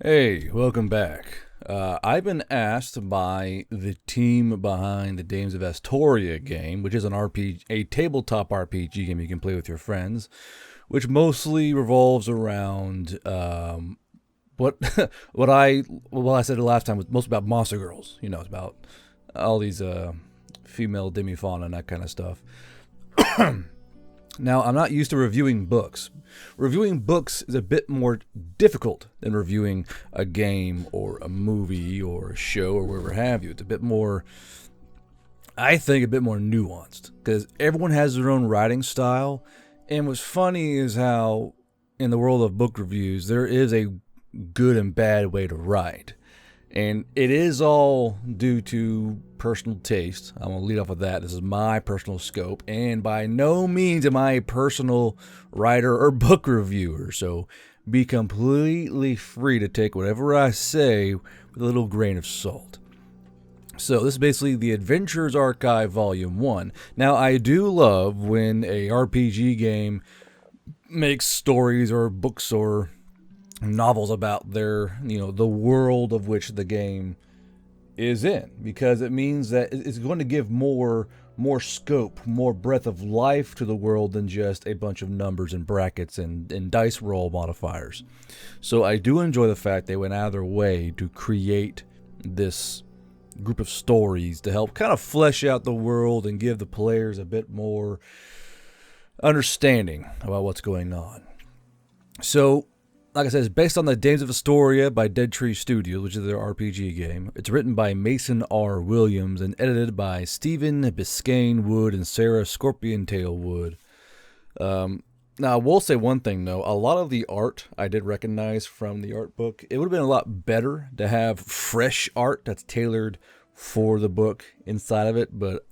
Hey, welcome back. I've been asked by the team behind the Dames of Asstoria game, which is a tabletop RPG game you can play with your friends, which mostly revolves around what I said the last time was mostly about monster girls. You know, it's about all these female demi-fauna and that kind of stuff. Now, I'm not used to reviewing books. Reviewing books is a bit more difficult than reviewing a game or a movie or a show or whatever have you. It's a bit more, I think, a bit more nuanced because everyone has their own writing style. And what's funny is how, in the world of book reviews, there is a good and bad way to write. And it is all due to personal taste. I'm going to lead off with that. This is my personal scope. And by no means am I a personal writer or book reviewer. So be completely free to take whatever I say with a little grain of salt. So this is basically the Adventures Archive Volume 1. Now, I do love when a RPG game makes stories or books or novels about the world of which the game is in, because it means that it's going to give more scope, more breadth of life to the world than just a bunch of numbers and brackets and dice roll modifiers. So I do enjoy the fact they went out of their way to create this group of stories to help kind of flesh out the world and give the players a bit more understanding about what's going on. So, like I said, it's based on the Dames of Asstoria by Dead Tree Studios, which is their RPG game. It's written by Mason R. Williams and edited by Stephen Biscayne Wood and Sarah Scorpiontail Wood. Now, I will say one thing, though. A lot of the art I did recognize from the art book. It would have been a lot better to have fresh art that's tailored for the book inside of it, but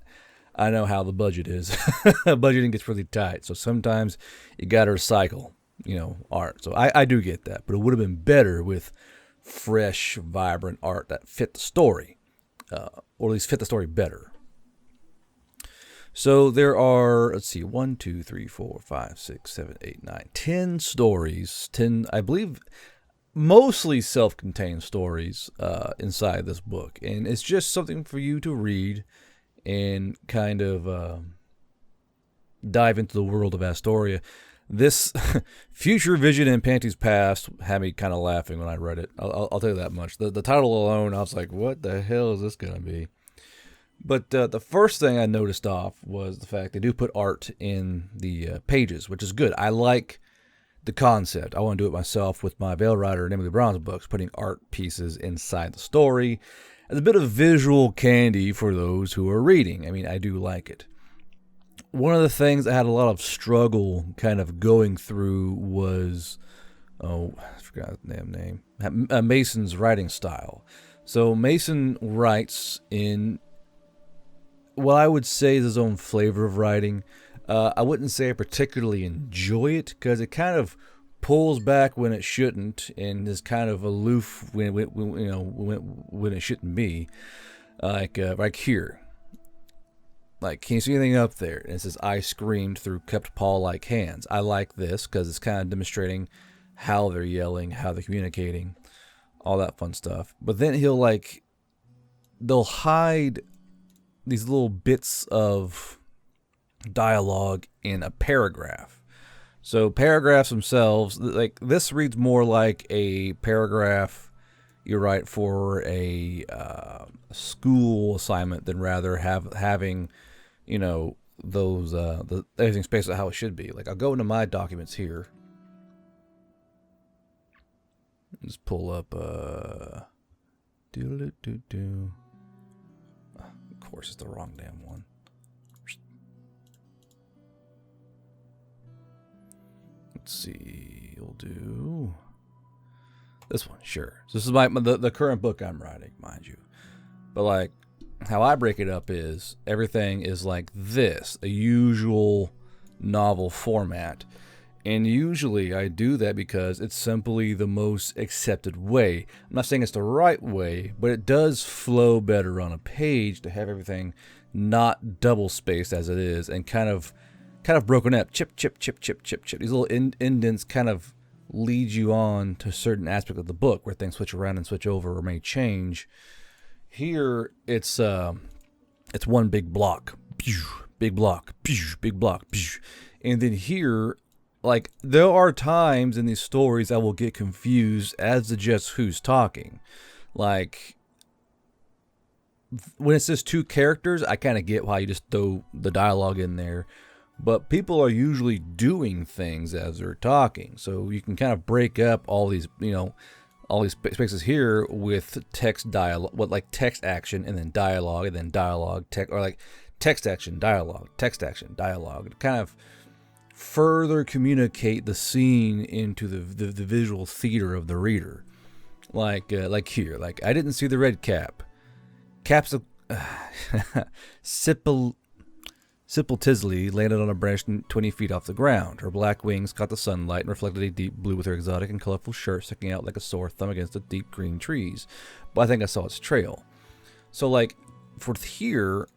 I know how the budget is. Budgeting gets really tight, so sometimes you got to recycle art. So I do get that, but it would have been better with fresh, vibrant art that fit the story, or at least fit the story better. So there are, 1, 2, 3, 4, 5, 6, 7, 8, 9, 10 stories, 10, I believe, mostly self-contained stories inside this book. And it's just something for you to read and kind of dive into the world of Asstoria. This Future Vision and Panties Past had me kind of laughing when I read it. I'll tell you that much. The title alone, I was like, what the hell is this going to be? But the first thing I noticed off was the fact they do put art in the pages, which is good. I like the concept. I want to do it myself with my Veil Rider and Emily Brown's books, putting art pieces inside the story as a bit of visual candy for those who are reading. I mean, I do like it. One of the things I had a lot of struggle kind of going through was, I forgot the damn name, Mason's writing style. So Mason writes in what I would say is his own flavor of writing. I wouldn't say I particularly enjoy it because it kind of pulls back when it shouldn't and is kind of aloof when it shouldn't be. Like here. Like, can you see anything up there? And it says, I screamed through kept paw-like hands. I like this because it's kind of demonstrating how they're yelling, how they're communicating, all that fun stuff. But then they'll hide these little bits of dialogue in a paragraph. So paragraphs themselves, like this reads more like a paragraph you write for a school assignment than rather having those everything spaced out how it should be. Like I'll go into my documents here. Just pull up Of course it's the wrong damn one. Let's see, you'll do this one, sure. So this is the current book I'm writing, mind you. But like how I break it up is everything is like this, a usual novel format. And usually I do that because it's simply the most accepted way. I'm not saying it's the right way, but it does flow better on a page to have everything not double spaced as it is and kind of broken up. Chip. These little indents kind of lead you on to a certain aspect of the book where things switch around and switch over or may change. Here, it's one big block, big block, big block, and then here, like, there are times in these stories I will get confused as to just who's talking. Like, when it says two characters, I kind of get why you just throw the dialogue in there. But people are usually doing things as they're talking. So you can kind of break up all these, all these spaces here with text dialogue, like text action and then dialogue, or like text action, dialogue, text action, dialogue. To kind of further communicate the scene into the visual theater of the reader. Like here, like, I didn't see the red cap. Capsule Sipple Tisley landed on a branch 20 feet off the ground. Her black wings caught the sunlight and reflected a deep blue with her exotic and colorful shirt sticking out like a sore thumb against the deep green trees. But I think I saw its trail. So, like, for here,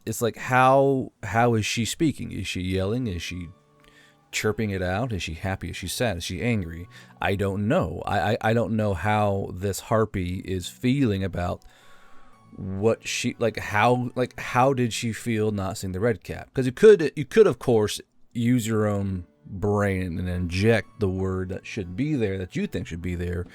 it's like, how is she speaking? Is she yelling? Is she chirping it out? Is she happy? Is she sad? Is she angry? I don't know. I don't know how this harpy is feeling about what she, how did she feel not seeing the red cap? Because you could of course use your own brain and inject the word that should be there, that you think should be there,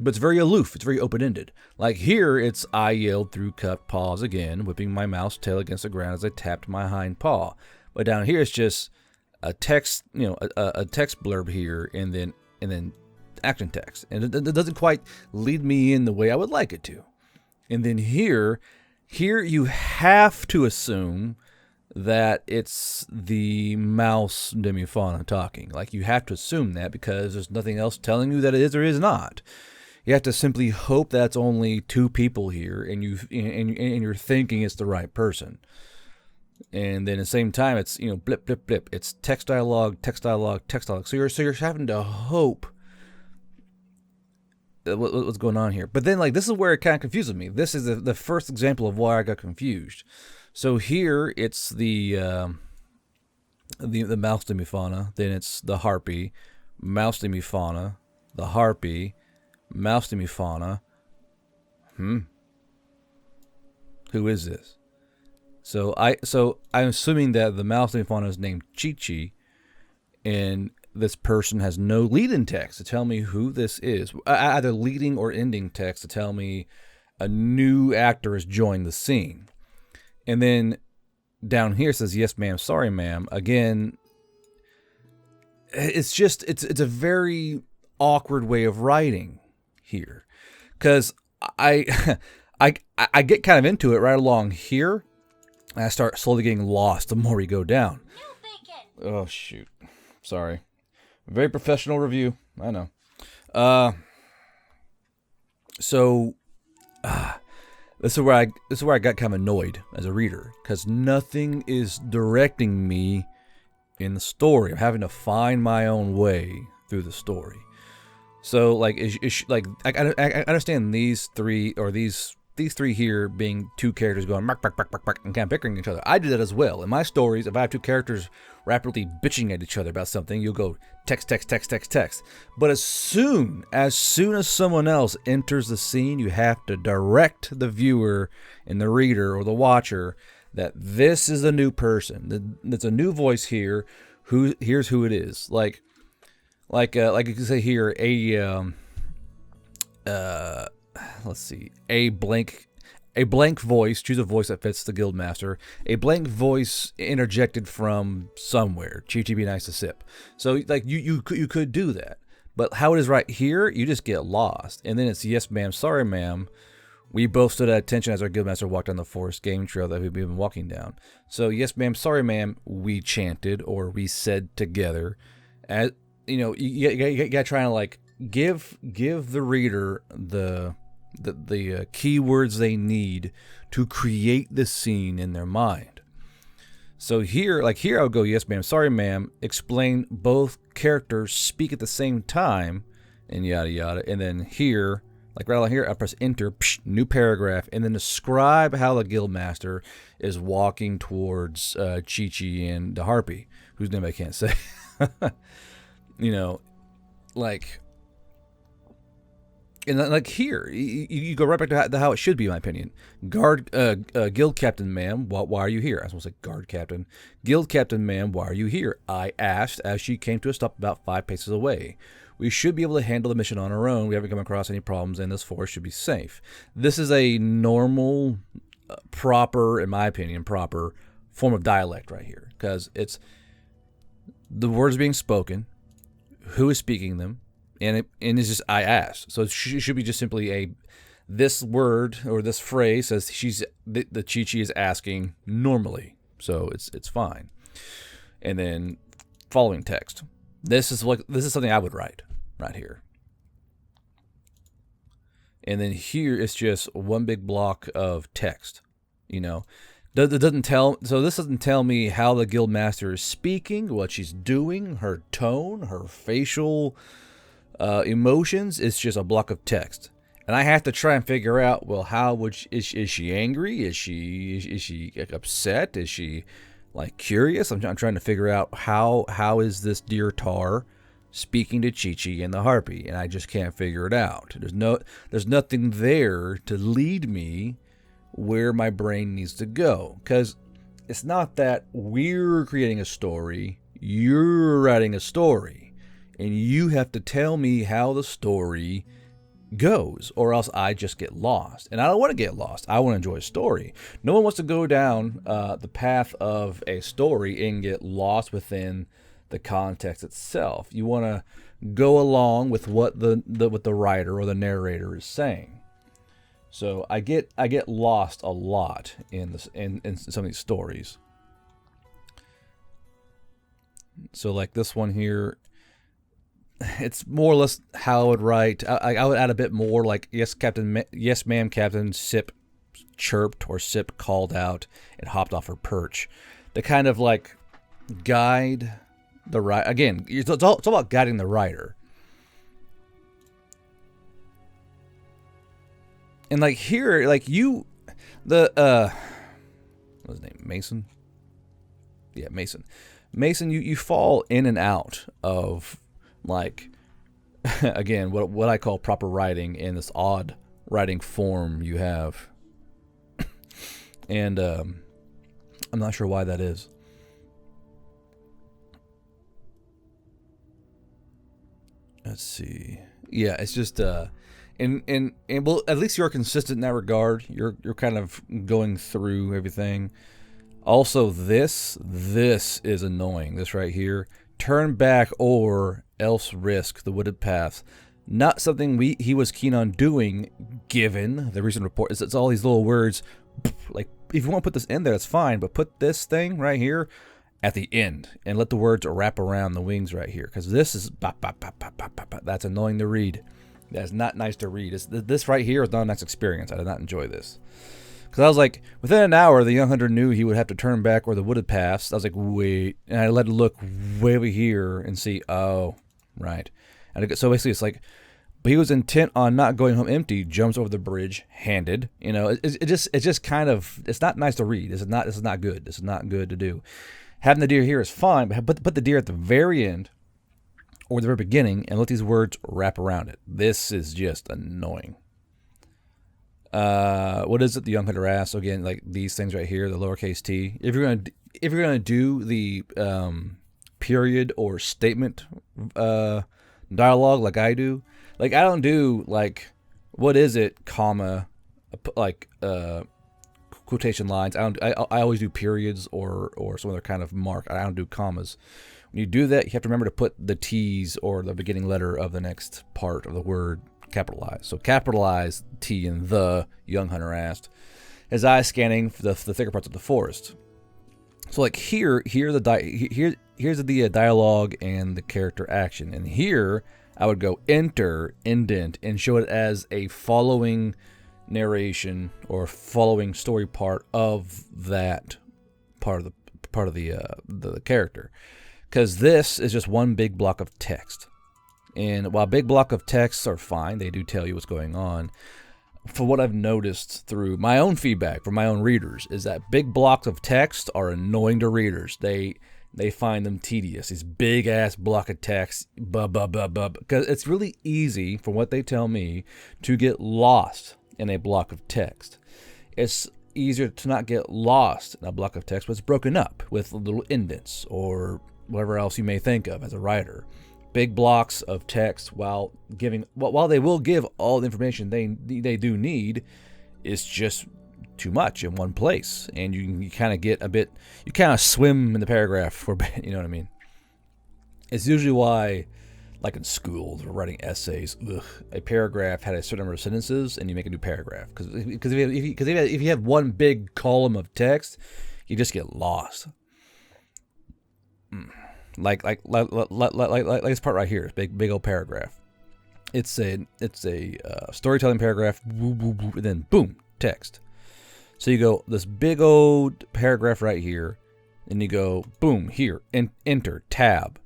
but it's very aloof, it's very open-ended. Like here, it's I yelled through cupped paws again, whipping my mouse tail against the ground as I tapped my hind paw. But down here it's just a text, a text blurb here, and then action text, and it doesn't quite lead me in the way I would like it to. And then here you have to assume that it's the mouse demifauna talking. Like, you have to assume that because there's nothing else telling you that it is or is not. You have to simply hope that's only two people here, and you're thinking it's the right person. And then at the same time, it's blip blip blip. It's text dialogue, text dialogue, text dialogue. So you're having to hope what's going on here. But then, like, this is where it kind of confuses me. This is the first example of why I got confused. So here it's the mouse demifauna, then it's the harpy, mouse demifauna, the harpy, mouse demifauna. Who is this? So I'm assuming that the mouse demifauna is named Chi-Chi, and this person has no lead-in text to tell me who this is. Either leading or ending text to tell me a new actor has joined the scene. And then down here it says, yes, ma'am, sorry, ma'am. Again, it's a very awkward way of writing here. Because I get kind of into it right along here, and I start slowly getting lost the more we go down. Oh, shoot. Sorry. Very professional review. I know. This is where I got kind of annoyed as a reader, because nothing is directing me in the story. I'm having to find my own way through the story. So, like, I understand these three here being two characters going bark, bark, bark, bark, bark, and kind of bickering each other. I do that as well. In my stories, if I have two characters rapidly bitching at each other about something, you'll go text, text, text, text, text. But as soon as someone else enters the scene, you have to direct the viewer and the reader or the watcher that this is a new person. There's a new voice here. Here's who it is. Like you can say here, let's see, a blank voice. Choose a voice that fits the guildmaster. A blank voice interjected from somewhere. Chi-Chi be nice to sip. So, like, you could do that, but how it is right here, you just get lost. And then it's yes, ma'am, sorry, ma'am. We both stood at attention as our guildmaster walked down the forest game trail that we've been walking down. So yes, ma'am, sorry, ma'am. We chanted, or we said together. As you gotta try and, like, give the reader the keywords they need to create the scene in their mind. So here I would go, yes, ma'am, sorry, ma'am, explain both characters speak at the same time, and yada yada. And then here, like right along here, I press enter, new paragraph, and then describe how the guildmaster is walking towards Chi-Chi and the harpy, whose name I can't say. like, and like here, you go right back to how it should be, in my opinion. Guild captain, ma'am, why are you here? I was supposed to say guard captain. Guild captain, ma'am, why are you here? I asked as she came to a stop about 5 paces away. We should be able to handle the mission on our own. We haven't come across any problems, and this forest should be safe. This is a normal, proper, in my opinion, proper form of dialect right here, because it's the words being spoken, who is speaking them, and it's just I asked. So it should be just simply this word or this phrase says the Chi-Chi is asking normally, so it's fine. And then following text. This is something I would write right here. And then here it's just one big block of text. This doesn't tell me how the guild master is speaking, what she's doing, her tone, her facial emotions. It's just a block of text, and I have to try and figure out, well, is she angry? Is she upset? Is she like curious? I'm trying to figure out how is this deer tar speaking to Chi-Chi and the harpy, and I just can't figure it out. There's nothing there to lead me where my brain needs to go, because it's not that we're creating a story, you're writing a story. And you have to tell me how the story goes, or else I just get lost. And I don't want to get lost. I want to enjoy a story. No one wants to go down the path of a story and get lost within the context itself. You want to go along with what the writer or the narrator is saying. So I get lost a lot in some of these stories. So like this one here, it's more or less how I would write. I would add a bit more, like yes, Captain, yes, ma'am, Captain. Sip chirped, or Sip called out and hopped off her perch. To kind of like guide the writer. Again, it's all about guiding the writer. And like here, like what's his name? Mason. Yeah, Mason. Mason, you fall in and out of, like, again, what I call proper writing in this odd writing form you have. And I'm not sure why that is. Let's see. Yeah, it's just and well, at least you're consistent in that regard. You're kind of going through everything. Also, this is annoying. This right here. Turn back or else risk the wooded paths. Not something he was keen on doing, given the recent report. It's all these little words. Like, if you want to put this in there, that's fine. But put this thing right here at the end and let the words wrap around the wings right here. Because this is... That's annoying to read. That's not nice to read. This right here is not a nice experience. I did not enjoy this. Because I was like, within an hour, the young hunter knew he would have to turn back or the wooded paths. I was like, wait. And I let it look way over here and see, oh, right. And so basically it's like, but he was intent on not going home empty, jumps over the bridge, handed. It just kind of, it's not nice to read. This is not good. This is not good to do. Having the deer here is fine, but put the deer at the very end or the very beginning and let these words wrap around it. This is just annoying. What is it? The young hunter asked. So again, like these things right here, the lowercase t. If you're gonna do the period or statement dialogue like I do, like I don't do like what is it, comma, like quotation lines. I always do periods or some other kind of mark. I don't do commas. When you do that, you have to remember to put the t's or the beginning letter of the next part of the word capitalized. So capitalize T in the young hunter asked, his eyes scanning for the thicker parts of the forest. So like here's the dialogue and the character action. And here I would go enter, indent, and show it as a following narration or following story part of that part of the character. Because this is just one big block of text. And while big block of texts are fine, they do tell you what's going on. For what I've noticed through my own feedback from my own readers is that big blocks of text are annoying to readers. They they find them tedious. These big ass block of text, because it's really easy, from what they tell me, to get lost in a block of text. It's easier to not get lost in a block of text, but it's broken up with little indents or whatever else you may think of as a writer. Big blocks of text, while they will give all the information they do need, is just too much in one place, and you kind of get a bit, you kind of swim in the paragraph for a bit, you know what I mean? It's usually why, like in school, they're writing essays, a paragraph had a certain number of sentences, and you make a new paragraph, because if you have one big column of text, you just get lost. Like this part right here, big old paragraph. It's a storytelling paragraph, and then boom, text. So you go this big old paragraph right here, and you go boom here, and enter tab,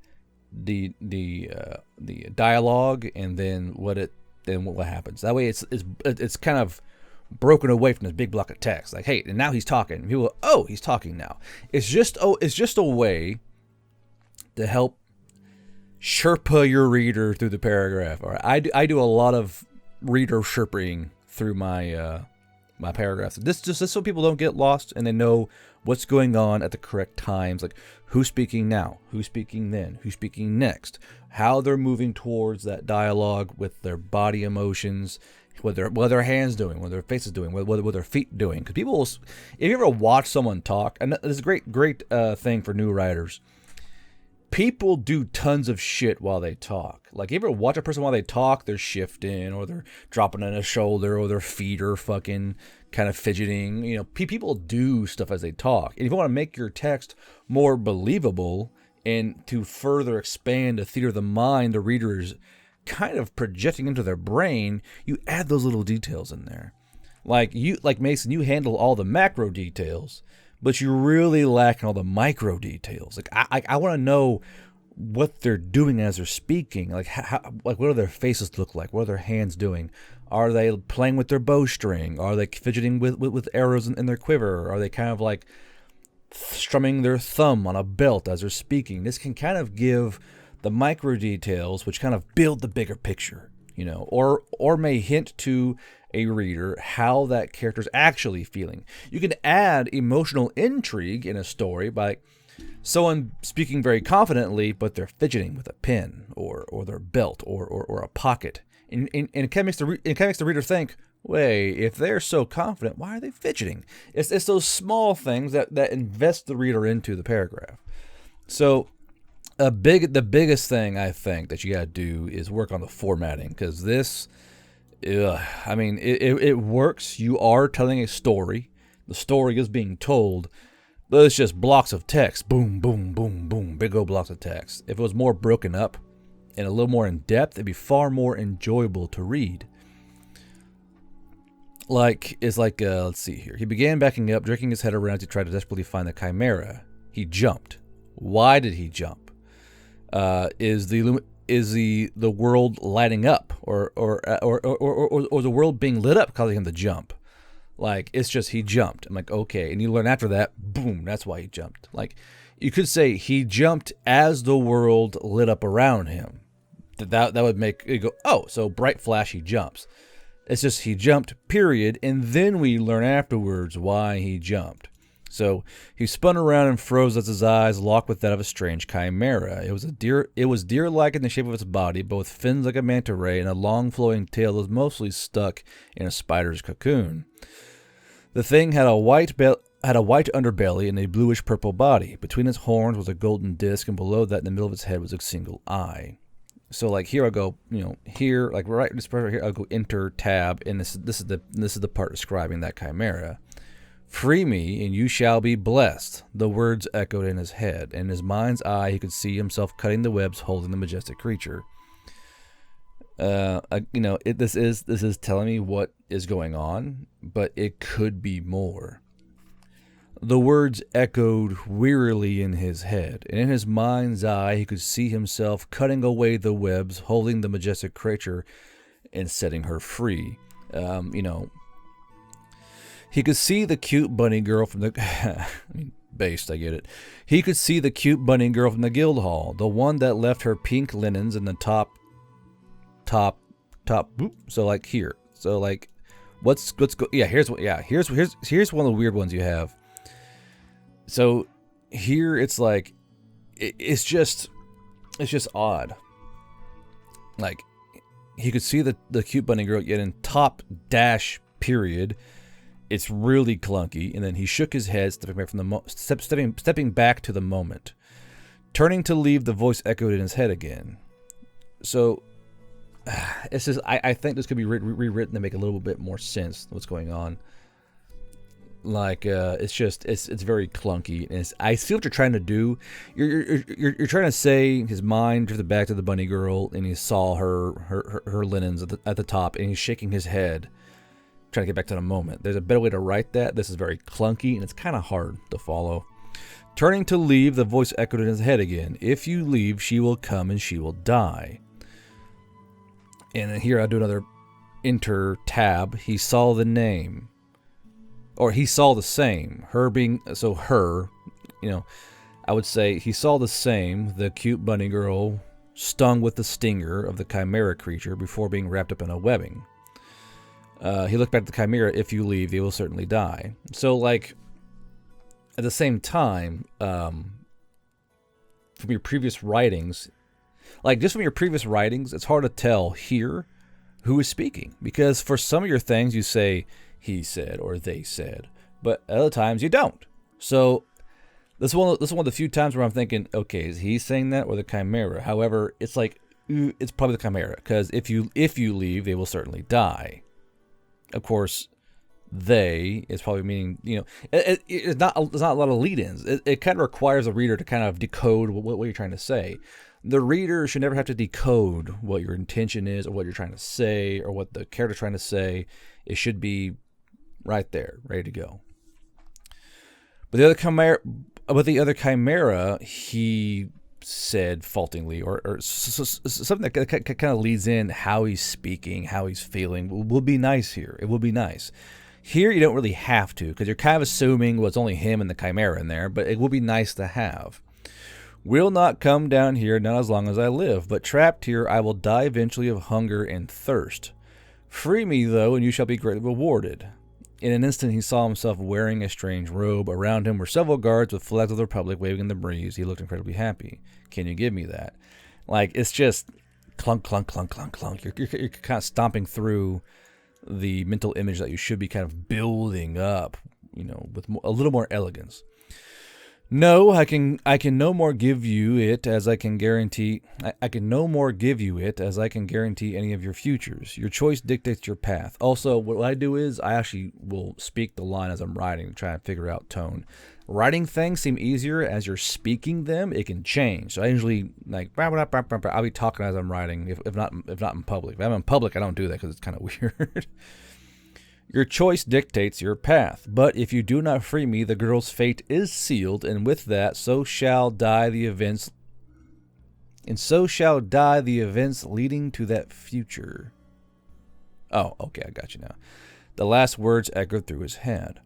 the dialogue, and then what happens. That way it's kind of broken away from this big block of text. Like, hey, and now he's talking. And people go, he's talking now. It's just a way to help Sherpa your reader through the paragraph. All right, I do a lot of reader Sherping through my my paragraphs. This so people don't get lost and they know what's going on at the correct times. Like who's speaking now, who's speaking then, who's speaking next, how they're moving towards that dialogue with their body emotions, what their hands doing, what their face is doing, what their feet doing. Because people, if you ever watch someone talk, and this is a great thing for new writers. People do tons of shit while they talk. Like, you ever watch a person while they talk, they're shifting, or they're dropping on a shoulder, or their feet are fucking kind of fidgeting. You know, people do stuff as they talk. And if you want to make your text more believable and to further expand the theater of the mind the reader is kind of projecting into their brain, you add those little details in there. Like Mason, you handle all the macro details, but you really lack all the micro details. Like I want to know what they're doing as they're speaking. Like what do their faces look like? What are their hands doing? Are they playing with their bowstring? Are they fidgeting with arrows in their quiver? Are they kind of like strumming their thumb on a belt as they're speaking? This can kind of give the micro details, which kind of build the bigger picture, you know, or may hint to a reader how that character's actually feeling. You can add emotional intrigue in a story by someone speaking very confidently, but they're fidgeting with a pen or their belt or a pocket, and it kind of makes the reader think, wait, if they're so confident, why are they fidgeting? It's those small things that invest the reader into the paragraph. So the biggest thing I think that you got to do is work on the formatting, because this. I mean, it works. You are telling a story. The story is being told, but it's just blocks of text. Boom, boom, boom, boom. Big old blocks of text. If it was more broken up and a little more in depth, it'd be far more enjoyable to read. Let's see here. He began backing up, jerking his head around to try to desperately find the chimera. He jumped. Why did he jump? Is the world lighting up, or the world being lit up causing him to jump? Like, it's just he jumped. I'm like, okay, and you learn after that, boom, that's why he jumped. Like, you could say he jumped as the world lit up around him. That would make it go, oh, so bright flash, he jumps. It's just he jumped, period, and then we learn afterwards why he jumped. So he spun around and froze as his eyes locked with that of a strange chimera. It was deer-like in the shape of its body, both fins like a manta ray and a long flowing tail that was mostly stuck in a spider's cocoon. The thing had a white underbelly and a bluish purple body. Between its horns was a golden disc, and below that in the middle of its head was a single eye. So like here I go, here, like right this part right here, I'll go enter tab, and this is the part describing that chimera. Free me, and you shall be blessed. The words echoed in his head. In his mind's eye, he could see himself cutting the webs holding the majestic creature. This is telling me what is going on, but it could be more. The words echoed wearily in his head, and in his mind's eye, he could see himself cutting away the webs holding the majestic creature and setting her free. He could see the cute bunny girl from the based, I get it. He could see the cute bunny girl from the guild hall, the one that left her pink linens in the top. So like here. So like, let's go. Yeah, here's one of the weird ones you have. So here it's like, it's just odd. Like, he could see the cute bunny girl, yet in top dash period, it's really clunky. And then he shook his head, stepping back from the stepping back to the moment. Turning to leave, the voice echoed in his head again. So it's just, I think this could be rewritten to make a little bit more sense what's going on. Like, it's very clunky. And I see what you're trying to do. You're trying to say his mind drifted back to the bunny girl, and he saw her linens at the top, and he's shaking his head, trying to get back to the moment. There's a better way to write that. This is very clunky, and it's kind of hard to follow. Turning to leave, the voice echoed in his head again. If you leave, she will come and she will die. And then here I'll do another enter tab. He saw the name. Or he saw the same. Her being, so her, I would say he saw the same, the cute bunny girl stung with the stinger of the chimera creature before being wrapped up in a webbing. He looked back at the chimera. If you leave, they will certainly die. So, like, at the same time, from your previous writings, it's hard to tell here who is speaking. Because for some of your things, you say, he said or they said, but other times you don't. So this is one of the few times where I'm thinking, okay, is he saying that or the chimera? However, it's like, it's probably the chimera, because if you leave, they will certainly die. Of course, they is probably meaning, it's not a lot of lead-ins. It kind of requires a reader to kind of decode what you're trying to say. The reader should never have to decode what your intention is or what you're trying to say or what the character's trying to say. It should be right there, ready to go. But the other chimera, he said faultingly, or something that kind of leads in how he's speaking, how he's feeling, will be nice here. It will be nice. Here, you don't really have to, because you're kind of assuming, well, it's only him and the chimera in there, but it will be nice to have. Will not come down here, not as long as I live, but trapped here, I will die eventually of hunger and thirst. Free me, though, and you shall be greatly rewarded. In an instant, he saw himself wearing a strange robe. Around him were several guards with flags of the Republic waving in the breeze. He looked incredibly happy. Can you give me that? Like, it's just clunk, clunk, clunk, clunk, clunk. You're kind of stomping through the mental image that you should be kind of building up, with a little more elegance. No, I can no more give you it as I can guarantee. I can no more give you it as I can guarantee any of your futures. Your choice dictates your path. Also, what I do is I actually will speak the line as I'm writing to try and figure out tone. Writing things seem easier as you're speaking them. It can change. So I usually I'll be talking as I'm writing. If not in public. If I'm in public, I don't do that because it's kind of weird. Your choice dictates your path, but if you do not free me, the girl's fate is sealed, and with that, so shall die the events leading to that future. Oh, okay, I got you now. The last words echoed through his head.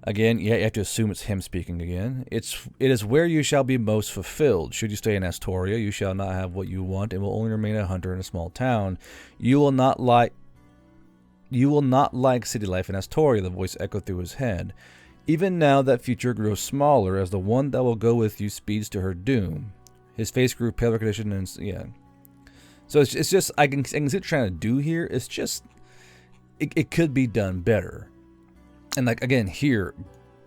Again, you have to assume it's him speaking again. It is where you shall be most fulfilled. Should you stay in Asstoria, you shall not have what you want, and will only remain a hunter in a small town. You will not like city life in Asstoria, the voice echoed through his head. Even now that future grows smaller as the one that will go with you speeds to her doom. His face grew pale recognition and So it's just, I can see what you're trying to do here. It's just, it could be done better. And like, again, here,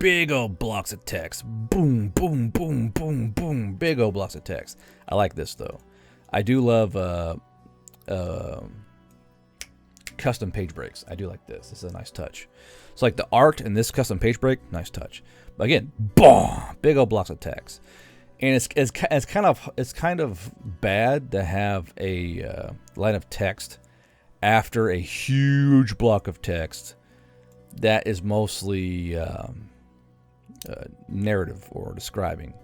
big old blocks of text. Boom, boom, boom, boom, boom. Big old blocks of text. I like this though. I do love, custom page breaks. I do like this. This is a nice touch. It's like the art in this custom page break, nice touch. But again, boom, big old blocks of text, and it's kind of bad to have a line of text after a huge block of text that is mostly narrative or describing.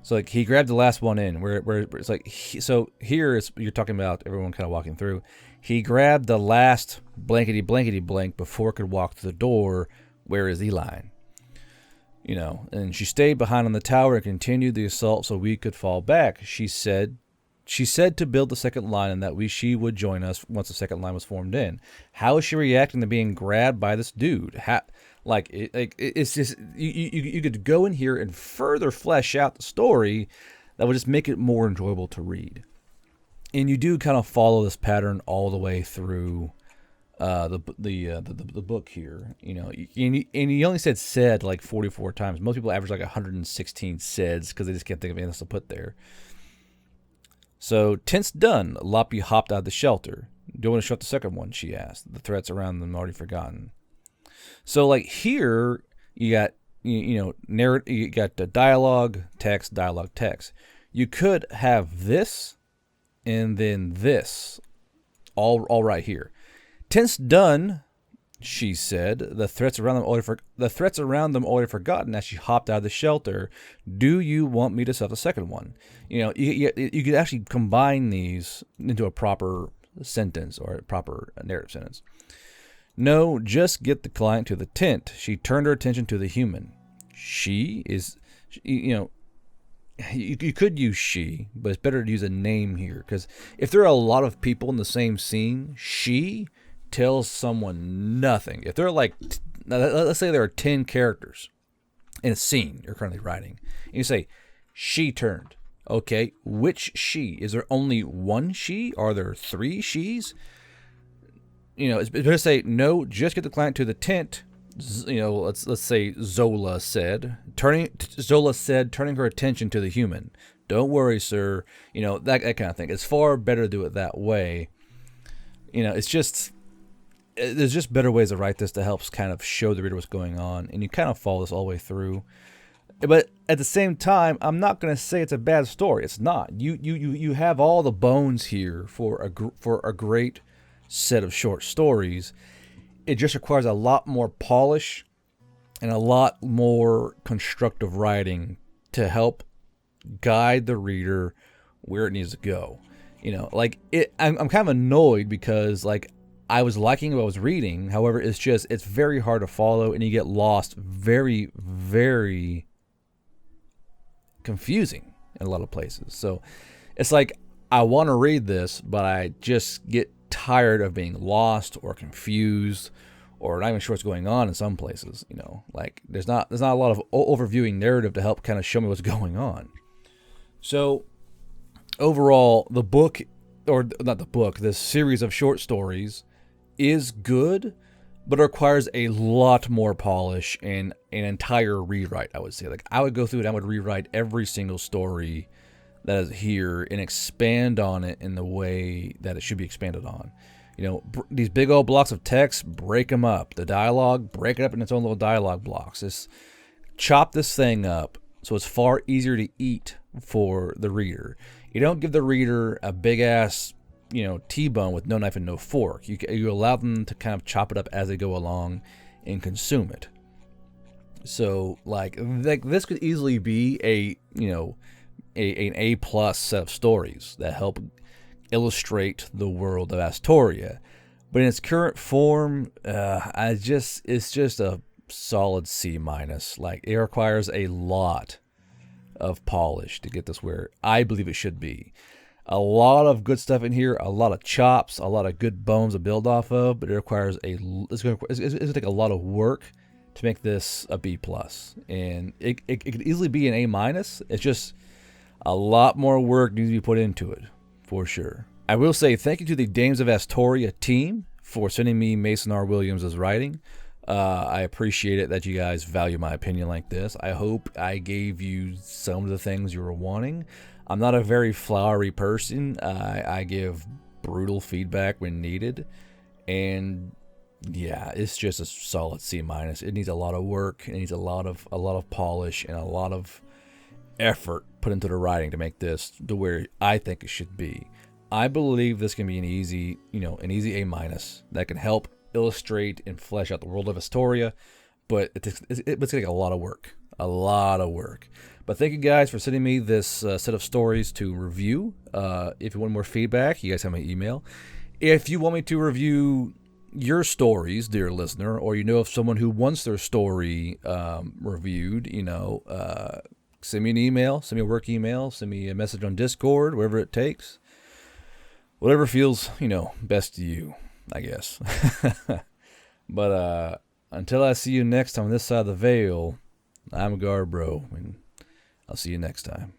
So like he grabbed the last one in where it's like, so here you're talking about everyone kind of walking through. He grabbed the last blankety blank before it could walk to the door Where is the line? And she stayed behind on the tower and continued the assault so we could fall back. She said to build the second line and that she would join us once the second line was formed in. How is she reacting to being grabbed by this dude? It's just you could go in here and further flesh out the story that would just make it more enjoyable to read. And you do kind of follow this pattern all the way through the book here. And he only said like 44 times. Most people average like 116 saids because they just can't think of anything else to put there. So, tent's done. Loppy hopped out of the shelter. Do you want to shut the second one? She asked. The threats around them already forgotten. So, like here, you got you got the dialogue, text, dialogue, text. You could have this and then this, all right here. Tent's done, she said. The threats around them already forgotten as she hopped out of the shelter. Do you want me to set the second one? You could actually combine these into a proper sentence or a proper narrative sentence. No, just get the client to the tent. She turned her attention to the human. She is, you could use she, but it's better to use a name here because if there are a lot of people in the same scene, she tells someone nothing. If they're like, let's say there are 10 characters in a scene you're currently writing, and you say, she turned. Okay, which she? Is there only one she? Are there 3 she's? It's better to say, no, just get the client to the tent. Let's say Zola said, turning her attention to the human. Don't worry, sir. That kind of thing. It's far better to do it that way. It's just, there's just better ways to write this to help kind of show the reader what's going on, and you kind of follow this all the way through. But at the same time, I'm not going to say it's a bad story. It's not. You have all the bones here for a great set of short stories. It just requires a lot more polish and a lot more constructive writing to help guide the reader where it needs to go. I'm kind of annoyed because I was liking what I was reading. However, it's very hard to follow and you get lost very, very confusing in a lot of places. So it's like I want to read this, but I just get tired of being lost or confused or not even sure what's going on in some places. There's not a lot of overviewing narrative to help kind of show me what's going on. So overall, the book, or not the book, this series of short stories is good, but it requires a lot more polish and an entire rewrite, I would say. I would go through it, I would rewrite every single story that is here and expand on it in the way that it should be expanded on. These big old blocks of text, break them up. The dialogue, break it up in its own little dialogue blocks. Just chop this thing up so it's far easier to eat for the reader. You don't give the reader a big ass, T-bone with no knife and no fork. You allow them to kind of chop it up as they go along and consume it. So this could easily be an A+ set of stories that help illustrate the world of Asstoria, but in its current form, it's just a solid C-. It requires a lot of polish to get this where I believe it should be. A lot of good stuff in here, a lot of chops, a lot of good bones to build off of, but it requires it's going to take a lot of work to make this a B+. And it could easily be an A-. It's just a lot more work needs to be put into it, for sure. I will say thank you to the Dames of Asstoria team for sending me Mason R. Williams' writing. I appreciate it that you guys value my opinion like this. I hope I gave you some of the things you were wanting. I'm not a very flowery person. I give brutal feedback when needed. And yeah, it's just a solid C-. It needs a lot of work. It needs a lot of polish and a lot of effort put into the writing to make this to where I think it should be. I believe this can be an easy A- that can help illustrate and flesh out the world of Asstoria, but it's going to take a lot of work. But thank you guys for sending me this set of stories to review. If you want more feedback, you guys have my email. If you want me to review your stories, dear listener, or you know of someone who wants their story reviewed, send me an email, send me a work email, send me a message on Discord, whatever it takes. Whatever feels, best to you, I guess. But until I see you next time on this side of the veil, I'm Garbro, and I'll see you next time.